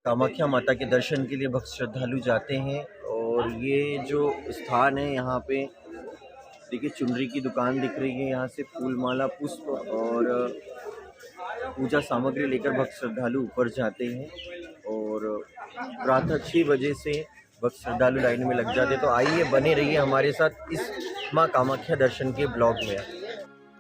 कामाख्या माता के दर्शन के लिए भक्त श्रद्धालु जाते हैं। और ये जो स्थान है यहाँ पे देखिए चुनरी की दुकान दिख रही है। यहाँ से फूल माला पुष्प और पूजा सामग्री लेकर भक्त श्रद्धालु ऊपर जाते हैं। और प्रातः 6 बजे से भक्त श्रद्धालु लाइन में लग जाते हैं। तो आइए बने रहिए हमारे साथ इस माँ कामाख्या दर्शन के ब्लॉग में।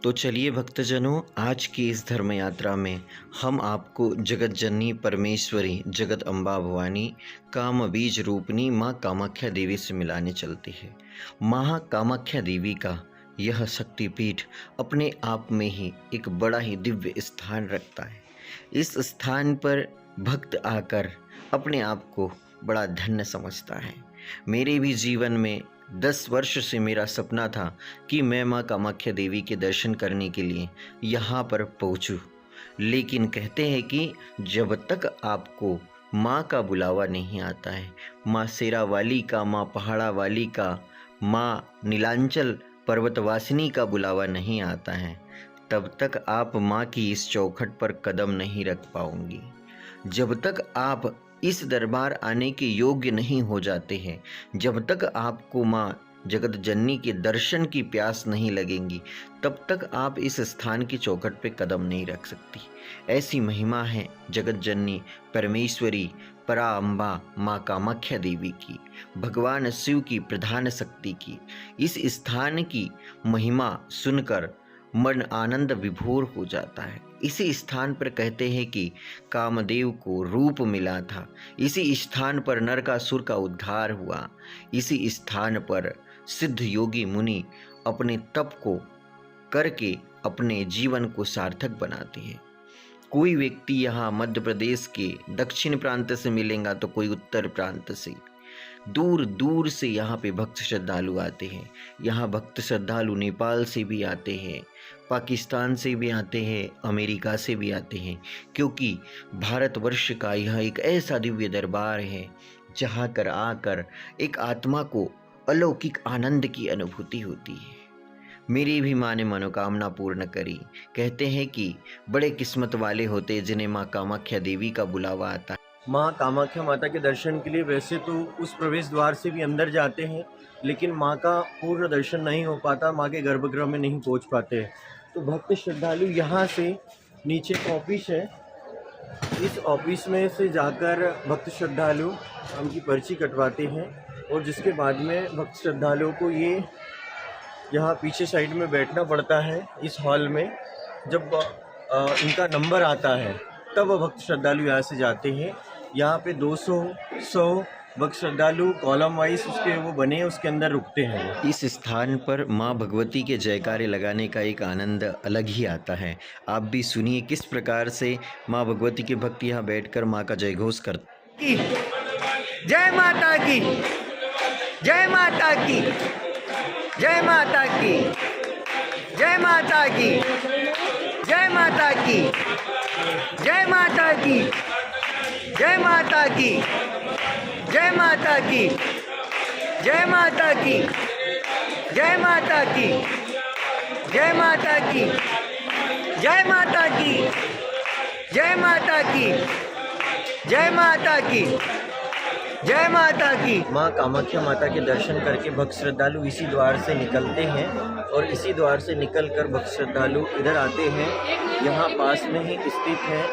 तो चलिए भक्तजनों, आज की इस धर्म यात्रा में हम आपको जगत जननी परमेश्वरी जगत अम्बा भवानी काम बीज रूपनी माँ कामाख्या देवी से मिलाने चलते हैं। माँ कामाख्या देवी का यह शक्तिपीठ अपने आप में ही एक बड़ा ही दिव्य स्थान रखता है। इस स्थान पर भक्त आकर अपने आप को बड़ा धन्य समझता है। मेरे भी जीवन में 10 वर्ष से मेरा सपना था कि मैं माँ कामाख्या देवी के दर्शन करने के लिए यहाँ पर पहुँचूँ। लेकिन कहते हैं कि जब तक आपको माँ का बुलावा नहीं आता है, माँ शेरावाली का, माँ पहाड़ा वाली का, माँ नीलांचल पर्वतवासिनी का बुलावा नहीं आता है, तब तक आप माँ की इस चौखट पर कदम नहीं रख पाओगे। जब तक आप इस दरबार आने के योग्य नहीं हो जाते हैं, जब तक आपको माँ जगत जननी के दर्शन की प्यास नहीं लगेंगी, तब तक आप इस स्थान की चौखट पे कदम नहीं रख सकती। ऐसी महिमा है जगत जननी परमेश्वरी परा अम्बा माँ कामाख्या देवी की, भगवान शिव की प्रधान शक्ति की। इस स्थान की महिमा सुनकर मन आनंद विभोर हो जाता है। इसी स्थान पर कहते हैं कि कामदेव को रूप मिला था। इसी स्थान पर नरकासुर का उद्धार हुआ। इसी स्थान पर सिद्ध योगी मुनि अपने तप को करके अपने जीवन को सार्थक बनाते हैं। कोई व्यक्ति यहाँ मध्य प्रदेश के दक्षिण प्रांत से मिलेगा तो कोई उत्तर प्रांत से। दूर दूर से यहाँ पे भक्त श्रद्धालु आते हैं। यहाँ भक्त श्रद्धालु नेपाल से भी आते हैं, पाकिस्तान से भी आते हैं, अमेरिका से भी आते हैं, क्योंकि भारतवर्ष का यह एक ऐसा दिव्य दरबार है जहाँ कर आकर एक आत्मा को अलौकिक आनंद की अनुभूति होती है। मेरी भी माँ ने मनोकामना पूर्ण करी। कहते हैं कि बड़े किस्मत वाले होते जिन्हें माँ कामाख्या देवी का बुलावा आता है। माँ कामाख्या माता के दर्शन के लिए वैसे तो उस प्रवेश द्वार से भी अंदर जाते हैं, लेकिन माँ का पूर्ण दर्शन नहीं हो पाता, माँ के गर्भगृह में नहीं पहुँच पाते हैं। तो भक्त श्रद्धालु यहाँ से नीचे एक ऑफिस है, इस ऑफिस में से जाकर भक्त श्रद्धालु उनकी पर्ची कटवाते हैं। और जिसके बाद में भक्त श्रद्धालुओं को ये यहाँ पीछे साइड में बैठना पड़ता है इस हॉल में। जब इनका नंबर आता है तब भक्त श्रद्धालु यहाँ से जाते हैं। यहाँ पे 200 भक्त श्रद्धालु कॉलम वाइज उसके वो बने हैं, उसके अंदर रुकते हैं। इस स्थान पर माँ भगवती के जयकारे लगाने का एक आनंद अलग ही आता है। आप भी सुनिए किस प्रकार से माँ भगवती के भक्त यहाँ बैठकर माँ का जयघोष करते। जय माता की, जय माता की, जय माता की, जय माता की, जय माता की, जय माता की, जय माता की, जय माता की, जय माता की, जय माता की, जय माता की, जय माता की, जय माता की, जय माता की, जय माता की। माँ कामाख्या माता के दर्शन करके भक्त श्रद्धालु इसी द्वार से निकलते हैं और इसी द्वार से निकलकर भक्त श्रद्धालु इधर आते हैं। यहाँ पास में ही स्थित है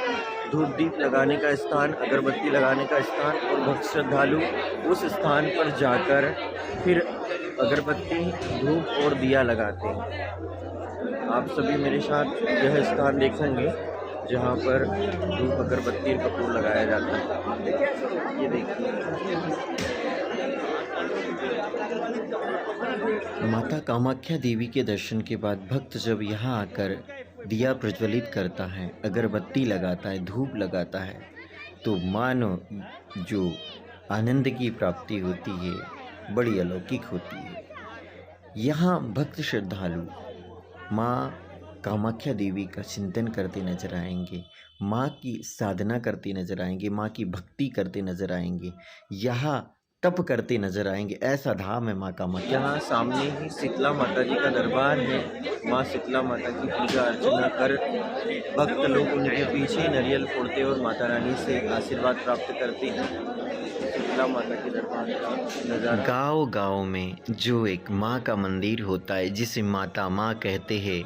धूप दीप लगाने का स्थान, अगरबत्ती लगाने का स्थान। और भक्त श्रद्धालु उस स्थान पर जाकर फिर अगरबत्ती, धूप और दिया लगाते हैं। आप सभी मेरे साथ यह स्थान देखेंगे जहाँ पर धूप, अगरबत्ती, कपूर लगाया जाता है। ये देखिए माता कामाख्या देवी के दर्शन के बाद भक्त जब यहाँ आकर दिया प्रज्वलित करता है, अगरबत्ती लगाता है, धूप लगाता है, तो मानो जो आनंद की प्राप्ति होती है बड़ी अलौकिक होती है। यहाँ भक्त श्रद्धालु माँ कामाख्या देवी का चिंतन करते नजर आएंगे, माँ की साधना करते नजर आएंगे, माँ की भक्ति करते नजर आएंगे। यहाँ तप करते नजर आएंगे। ऐसा धाम है माँ कामाख्या। यहाँ सामने ही शीतला माता जी का दरबार है। माँ शीतला माता की पूजा अर्चना कर भक्त लोग उनके पीछे नारियल फोड़ते और माता रानी से आशीर्वाद प्राप्त करते हैं। शीतला माता के दरबार का नज़ारा। गांव गांव में जो एक माँ का मंदिर होता है, जिसे माता माँ कहते हैं,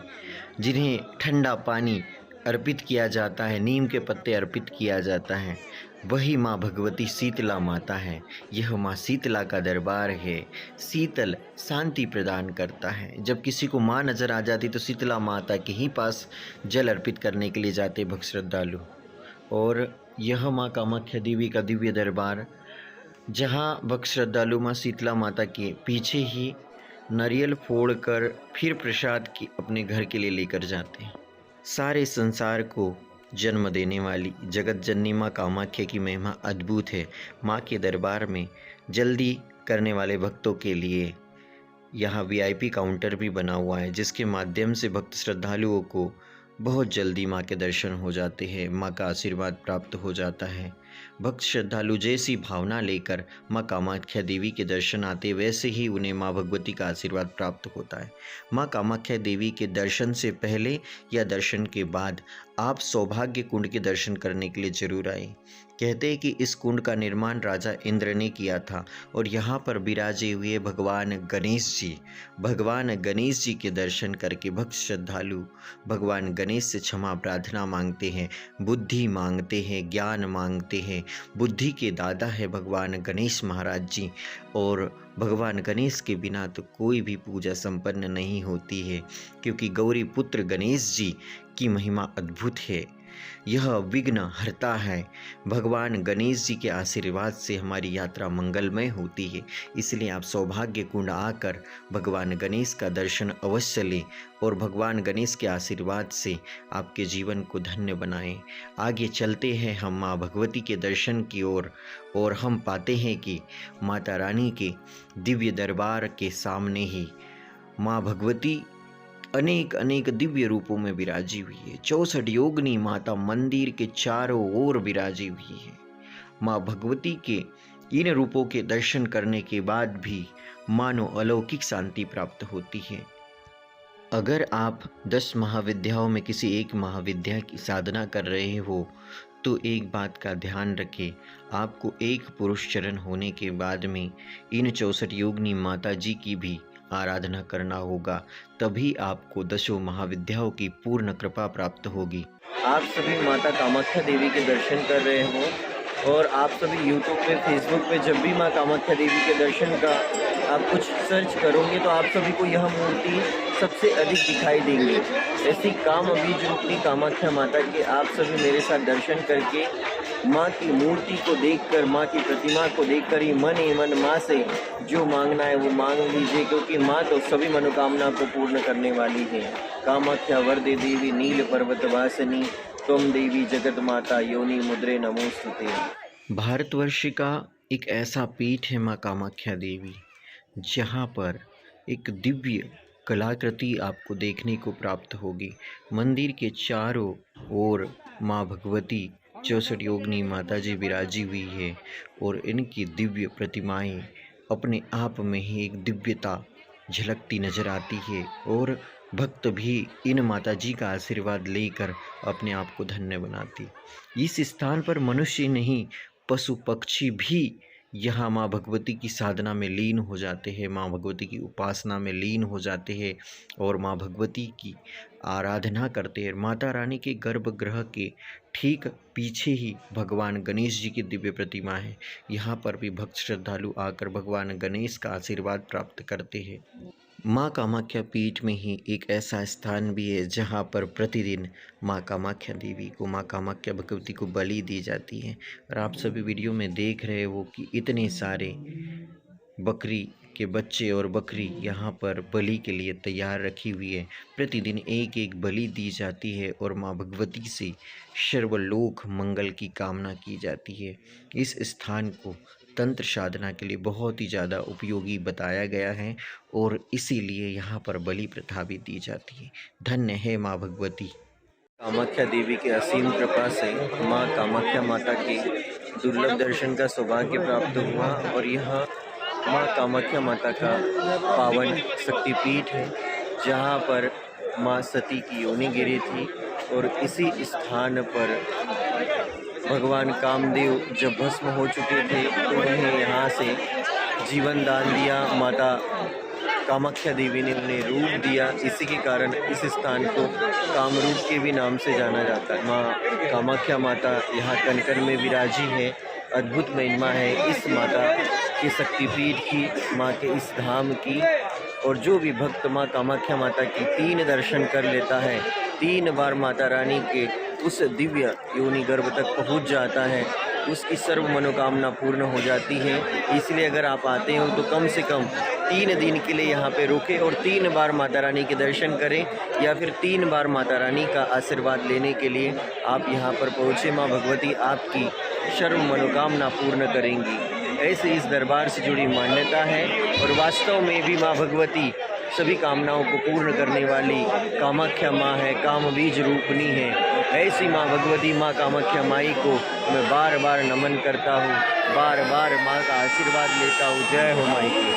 जिन्हें ठंडा पानी अर्पित किया जाता है, नीम के पत्ते अर्पित किया जाता है, वही माँ भगवती शीतला माता है। यह माँ शीतला का दरबार है। शीतल शांति प्रदान करता है। जब किसी को माँ नज़र आ जाती तो शीतला माता के ही पास जल अर्पित करने के लिए जाते भक्त श्रद्धालु। और यह माँ कामाख्या देवी का दिव्य दरबार, जहाँ भक्त श्रद्धालु माँ शीतला माता के पीछे ही नारियल फोड़कर फिर प्रसाद की अपने घर के लिए लेकर जाते हैं। सारे संसार को जन्म देने वाली जगत जननी माँ कामाख्या की महिमा अद्भुत है। माँ के दरबार में जल्दी करने वाले भक्तों के लिए यहाँ VIP काउंटर भी बना हुआ है, जिसके माध्यम से भक्त श्रद्धालुओं को बहुत जल्दी माँ के दर्शन हो जाते हैं, माँ का आशीर्वाद प्राप्त हो जाता है। भक्त श्रद्धालु जैसी भावना लेकर माँ कामाख्या देवी के दर्शन आते, वैसे ही उन्हें माँ भगवती का आशीर्वाद प्राप्त होता है। माँ कामाख्या देवी के दर्शन से पहले या दर्शन के बाद आप सौभाग्य कुंड के दर्शन करने के लिए जरूर आए। कहते हैं कि इस कुंड का निर्माण राजा इंद्र ने किया था और यहाँ पर विराजे हुए भगवान गणेश जी के दर्शन करके भक्त श्रद्धालु भगवान गणेश से क्षमा प्रार्थना मांगते हैं, बुद्धि मांगते हैं, ज्ञान मांगते हैं। बुद्धि के दादा है भगवान गणेश महाराज जी, और भगवान गणेश के बिना तो कोई भी पूजा संपन्न नहीं होती है, क्योंकि गौरी पुत्र गणेश जी की महिमा अद्भुत है। यह विघ्न हरता है। भगवान गणेश जी के आशीर्वाद से हमारी यात्रा मंगलमय होती है। इसलिए आप सौभाग्य कुंड आकर भगवान गणेश का दर्शन अवश्य लें और भगवान गणेश के आशीर्वाद से आपके जीवन को धन्य बनाएं। आगे चलते हैं हम माँ भगवती के दर्शन की ओर और हम पाते हैं कि माता रानी के दिव्य दरबार के सामने ही माँ भगवती अनेक अनेक दिव्य रूपों में विराजी हुई है। 64 योगिनी माता मंदिर के चारों ओर विराजी हुई है। माँ भगवती के इन रूपों के दर्शन करने के बाद भी मानो अलौकिक शांति प्राप्त होती है। अगर आप 10 महाविद्याओं में किसी एक महाविद्या की साधना कर रहे हो तो एक बात का ध्यान रखें, आपको एक पुरुष चरण होने के बाद में इन 64 योगिनी माता जी की भी आराधना करना होगा, तभी आपको 10 महाविद्याओं की पूर्ण कृपा प्राप्त होगी। आप सभी माता कामाख्या देवी के दर्शन कर रहे हो और आप सभी यूट्यूब पे, फेसबुक पे जब भी माँ कामाख्या देवी के दर्शन का आप कुछ सर्च करोगे तो आप सभी को यह मूर्ति सबसे अधिक दिखाई देंगी। ऐसी काम बीज रूपी कामाख्या माता के आप सभी मेरे साथ दर्शन करके माँ की मूर्ति को देखकर, माँ की प्रतिमा को देखकर ही मन ही मन माँ से जो मांगना है वो मांग लीजिए, क्योंकि माँ तो सभी मनोकामना को पूर्ण करने वाली है। कामाख्या वरदे देवी नील पर्वत वासिनी तुम देवी जगत माता योनि मुद्रे नमोस्तुते। भारतवर्ष का एक ऐसा पीठ है माँ कामाख्या देवी, जहाँ पर एक दिव्य कलाकृति आपको देखने को प्राप्त होगी। मंदिर के चारों ओर माँ भगवती 64 योगिनी माता जी विराजी हुई है और इनकी दिव्य प्रतिमाएं अपने आप में ही एक दिव्यता झलकती नजर आती है और भक्त भी इन माता जी का आशीर्वाद लेकर अपने आप को धन्य बनाती। इस स्थान पर मनुष्य नहीं, पशु पक्षी भी यहाँ माँ भगवती की साधना में लीन हो जाते हैं, माँ भगवती की उपासना में लीन हो जाते हैं और माँ भगवती की आराधना करते हैं। माता रानी के गर्भगृह के ठीक पीछे ही भगवान गणेश जी की दिव्य प्रतिमा है। यहाँ पर भी भक्त श्रद्धालु आकर भगवान गणेश का आशीर्वाद प्राप्त करते हैं। माँ कामाख्या पीठ में ही एक ऐसा स्थान भी है जहाँ पर प्रतिदिन माँ कामाख्या देवी को, माँ कामाख्या भगवती को बलि दी जाती है। और आप सभी वीडियो में देख रहे हो कि इतने सारे बकरी के बच्चे और बकरी यहाँ पर बलि के लिए तैयार रखी हुई है। प्रतिदिन एक एक बलि दी जाती है और माँ भगवती से सर्वलोक मंगल की कामना की जाती है। इस स्थान को तंत्र साधना के लिए बहुत ही ज़्यादा उपयोगी बताया गया है और इसीलिए यहाँ पर बलि प्रथा भी दी जाती है। धन्य है माँ भगवती। कामाख्या देवी के असीम कृपा से माँ कामाख्या माता के दुर्लभ दर्शन का सौभाग्य प्राप्त हुआ और यह माँ कामाख्या माता का पावन शक्तिपीठ है, जहाँ पर माँ सती की योनि गिरी थी और इसी स्थान पर भगवान कामदेव जब भस्म हो चुके थे तो उन्हें यहाँ से जीवन दान दिया। माता कामाख्या देवी ने उन्हें रूप दिया, इसी के कारण इस स्थान को कामरूप के भी नाम से जाना जाता है। माँ कामाख्या माता यहाँ कनकन में विराजी है। अद्भुत महिमा है इस माता के शक्तिपीठ की, माँ के इस धाम की। और जो भी भक्त माँ कामाख्या माता की 3 दर्शन कर लेता है, 3 बार माता रानी के उस दिव्य योनि गर्भ तक पहुँच जाता है, उसकी सर्व मनोकामना पूर्ण हो जाती है। इसलिए अगर आप आते हो तो कम से कम 3 दिन के लिए यहाँ पे रुके और 3 बार माता रानी के दर्शन करें, या फिर 3 बार माता रानी का आशीर्वाद लेने के लिए आप यहाँ पर पहुँचे। माँ भगवती आपकी सर्व मनोकामना पूर्ण करेंगी, ऐसे इस दरबार से जुड़ी मान्यता है। और वास्तव में भी माँ भगवती सभी कामनाओं को पूर्ण करने वाली कामाख्या माँ है, काम बीज रूपनी है। ऐसी माँ भगवती माँ कामाख्या माई को मैं बार बार नमन करता हूँ, बार बार माँ का आशीर्वाद लेता हूँ। जय हो माई की।